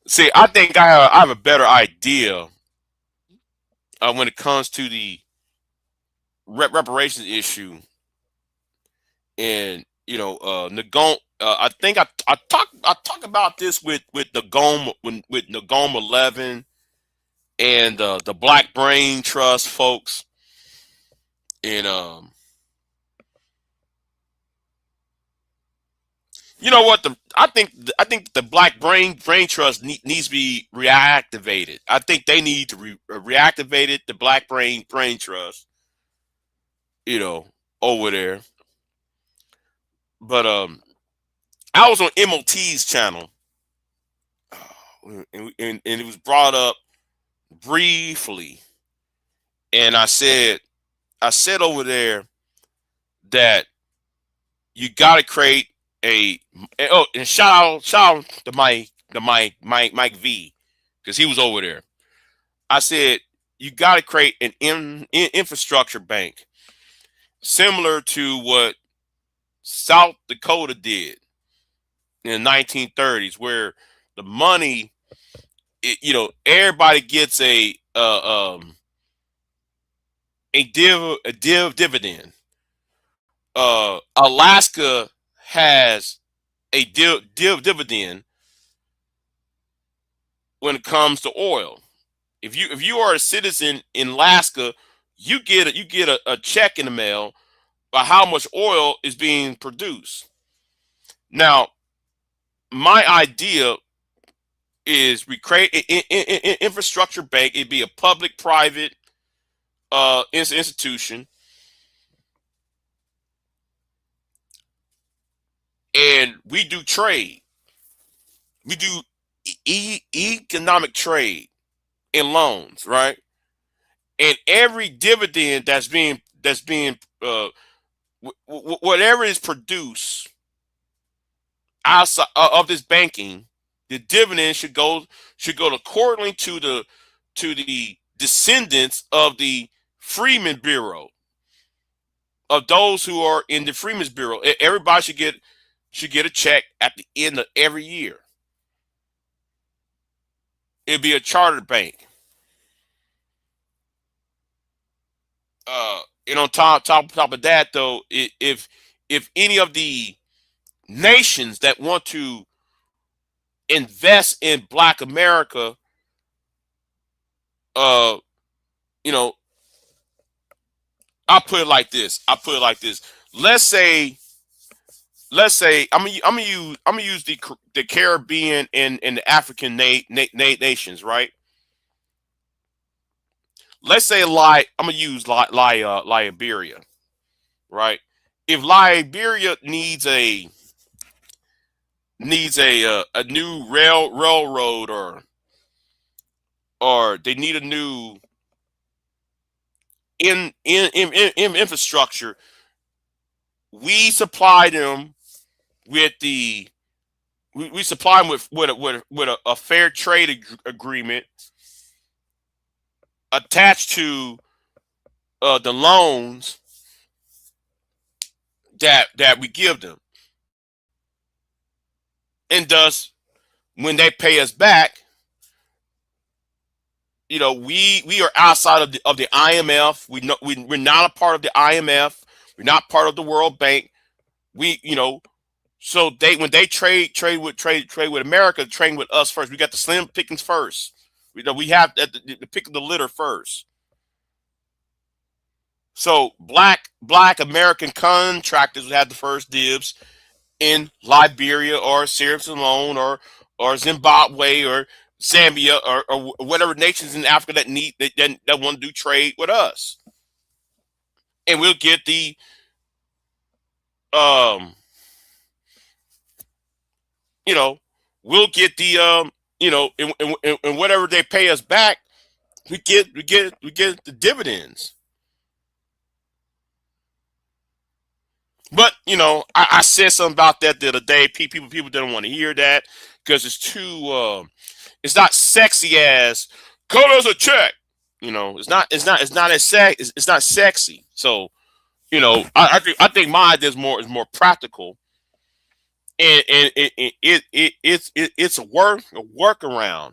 see I think I have a better idea when it comes to the reparations issue and Nagom. I think I talk about this with Nagom with Nagom 11 and the Black Brain Trust folks. And you know what? I think the Black Brain Trust needs to be reactivated. I think they need to reactivate it. The Black Brain Trust, you know, over there. But I was on MOT's channel, and it was brought up briefly, and I said over there that you got to create a oh, and shout out to Mike V, because he was over there. I said you got to create an infrastructure bank similar to what South Dakota did in the 1930s, where the money, everybody gets a dividend. Alaska has a dividend when it comes to oil. If you are a citizen in Alaska, you get a check in the mail by how much oil is being produced. Now, my idea is we create an infrastructure bank. It'd be a public-private institution, and we do trade. We do economic trade and loans, right? And every dividend that's being whatever is produced outside of this banking, the dividend should go accordingly to the descendants of the Freeman Bureau, of those who are in the Freeman's Bureau. Everybody should get a check at the end of every year. It'd be a chartered bank. And on top of that, though, if any of the nations that want to invest in Black America, uh, you know, I'll put it like this. Let's say I'm gonna use the Caribbean and the African nations, right? Let's say I'm gonna use Liberia, right? If Liberia needs a new railroad, or they need a new in infrastructure, we supply them with we supply them with a fair trade agreement attached to the loans that we give them, and thus when they pay us back, we are outside of the IMF. We're not a part of the IMF. We're not part of the World Bank. So when they trade with America, trade with us first. We got the slim pickings first. We have the pick of the litter first. So black American contractors would have the first dibs in Liberia or Sierra Leone or Zimbabwe or Zambia or whatever nations in Africa that want to do trade with us, and we'll get the we'll get the and whatever they pay us back, we get the dividends. But I said something about that the other day. People didn't want to hear that because it's too it's not sexy as cut us a check. It's not as it's not sexy. So I think my idea is more practical, and it's a workaround,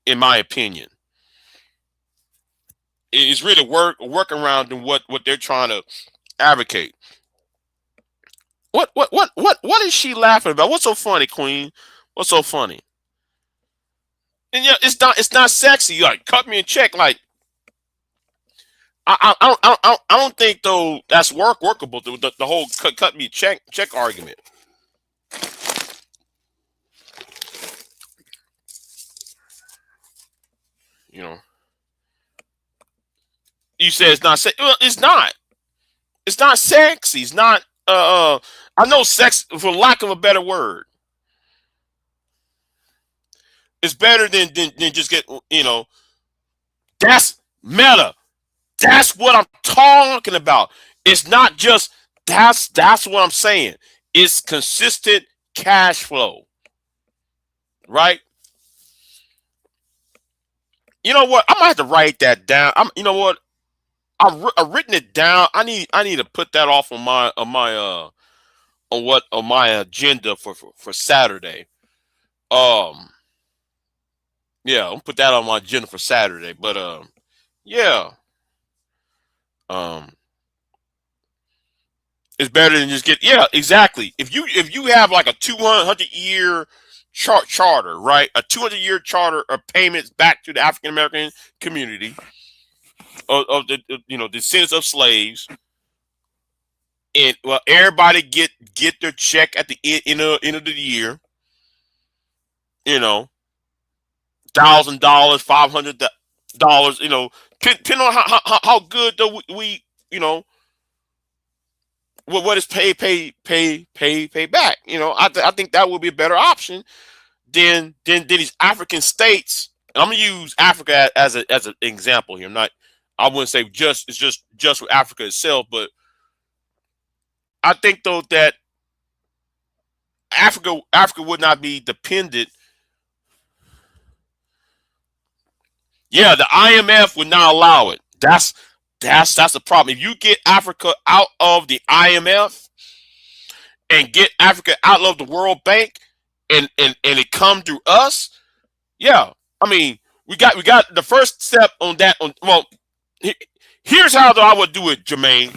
in my opinion. It's really a workaround than what they're trying to advocate. What is she laughing about? What's so funny, Queen? What's so funny? And yeah, it's not sexy. Like, cut me a check. Like, I don't think though that's workable. The whole cut me check argument. You know, you say it's not. Well, it's not. It's not sexy. It's not. I know sex for lack of a better word. It's better than just get. That's meta. That's what I'm talking about. It's not just that's what I'm saying. It's consistent cash flow, right? You know what? I might have to write that down. You know what? I've written it down. I need to put that off on my agenda for Saturday. Um, yeah, I'll put that on my agenda for Saturday. But yeah, um, it's better than just get. Yeah, exactly. If you have like a 200 year charter, right? A 200 year charter of payments back to the African American community of the descendants of slaves, and well, everybody get their check at the end of the year. You know, $1,000, $500. Depending on how good though we what is pay back. I think that would be a better option than these African states. And I'm gonna use Africa as an example here. I wouldn't say it's just with Africa itself, but I think though that Africa would not be dependent. Yeah, the IMF would not allow it. That's the problem. If you get Africa out of the IMF and get Africa out of the World Bank, and it come through us, yeah. I mean, we got the first step on that. Here's how though I would do it, Jermaine.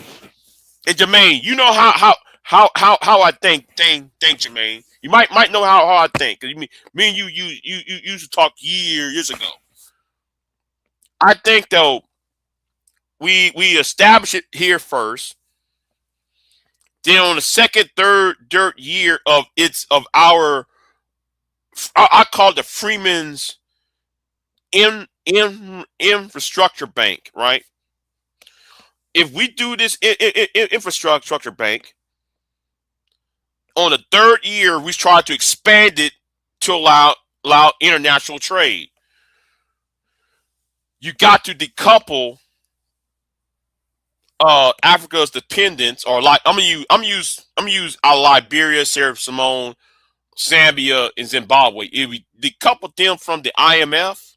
And Jermaine, you know how I think, Jermaine. You might know how I think. 'Cause me and you used to talk years ago. I think though we establish it here first. Then on the second, third, dirt year of our, I call it the Freeman's infrastructure bank, right? If we do this infrastructure bank on the third year, we try to expand it to allow international trade. You got to decouple Africa's dependence, or like I'm gonna use Liberia, Sierra Simone, Zambia, and Zimbabwe. If we decouple them from the IMF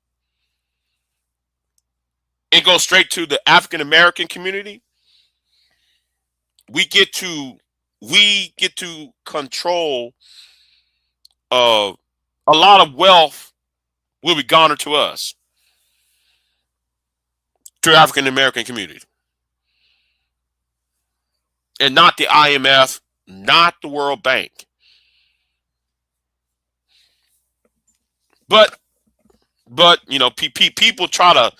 and go straight to the African American community, we get to control uh, a lot of wealth will be garnered to us, to the African American community, and not the IMF, not the World Bank. But people try to.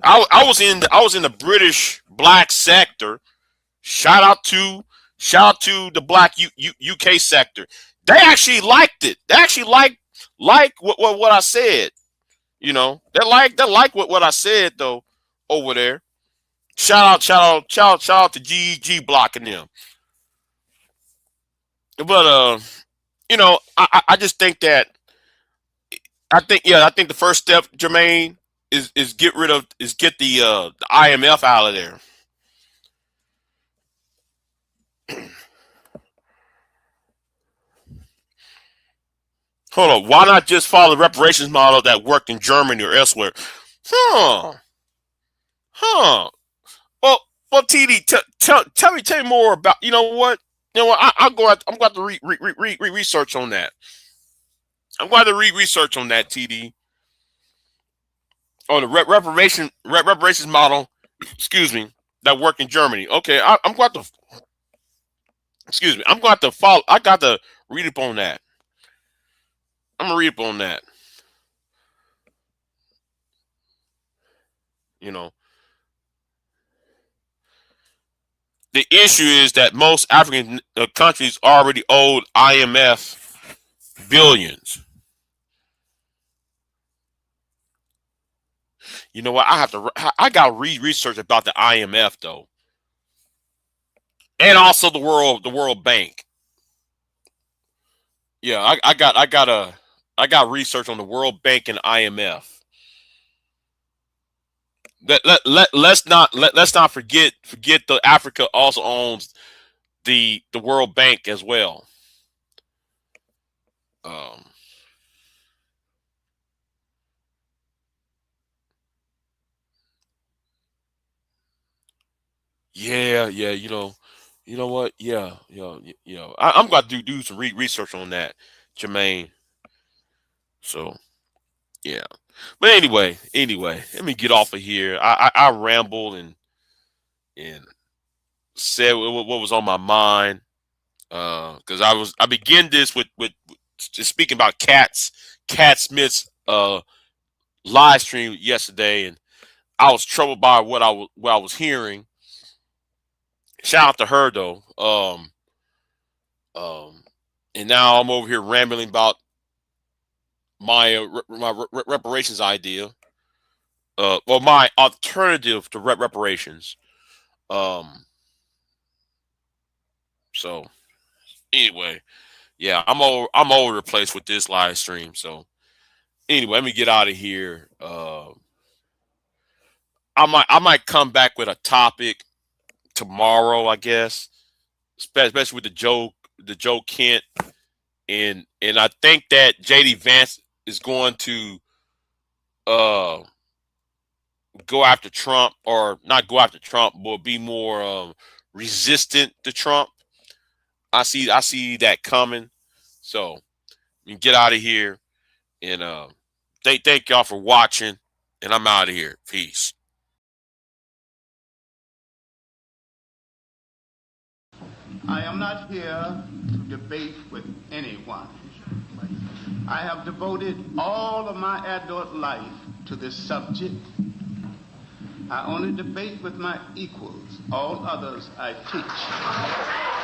I was in the British black sector. Shout out to the black UK sector. They actually liked it. They actually like what I said. They like what I said though over there. Shout out to GG blocking them. But I just think that I think the first step, Jermaine, is get the IMF out of there. Hold on, why not just follow the reparations model that worked in Germany or elsewhere? Huh? Huh? Well, TD, tell me more about. You know what? I'll go out. I'm going to research on that. I'm going to read research on that, TD, on the reparations model. Excuse me, that work in Germany. Okay, I'm going to. Excuse me. I'm going to follow. I got to read up on that. I'm gonna read up on that. You know. the issue is that most African countries already owed IMF billions. You know what? I got to read research about the IMF though, and also the World Bank. Yeah, I got research on the World Bank and IMF. Let's not forget that Africa also owns the World Bank as well. Um, yeah, yeah, you know what? Yeah, I'm going to do some research on that, Jermaine. So yeah, but anyway, let me get off of here. I rambled and said what was on my mind because I began this with just speaking about Cat Smith's live stream yesterday, and I was troubled by what I was hearing. Shout out to her though. Um, and now I'm over here rambling about my reparations idea. Well, my alternative to reparations. Um, so anyway, yeah, I'm all over the place with this live stream. So anyway, let me get out of here. I might come back with a topic tomorrow, I guess, especially with the Joe Kent, and I think that JD Vance is going to uh go after Trump, or not go after Trump, but be more resistant to Trump. I see that coming. So you get out of here, and thank y'all for watching, and I'm out of here. Peace. I am not here to debate with anyone. I have devoted all of my adult life to this subject. I only debate with my equals. All others I teach.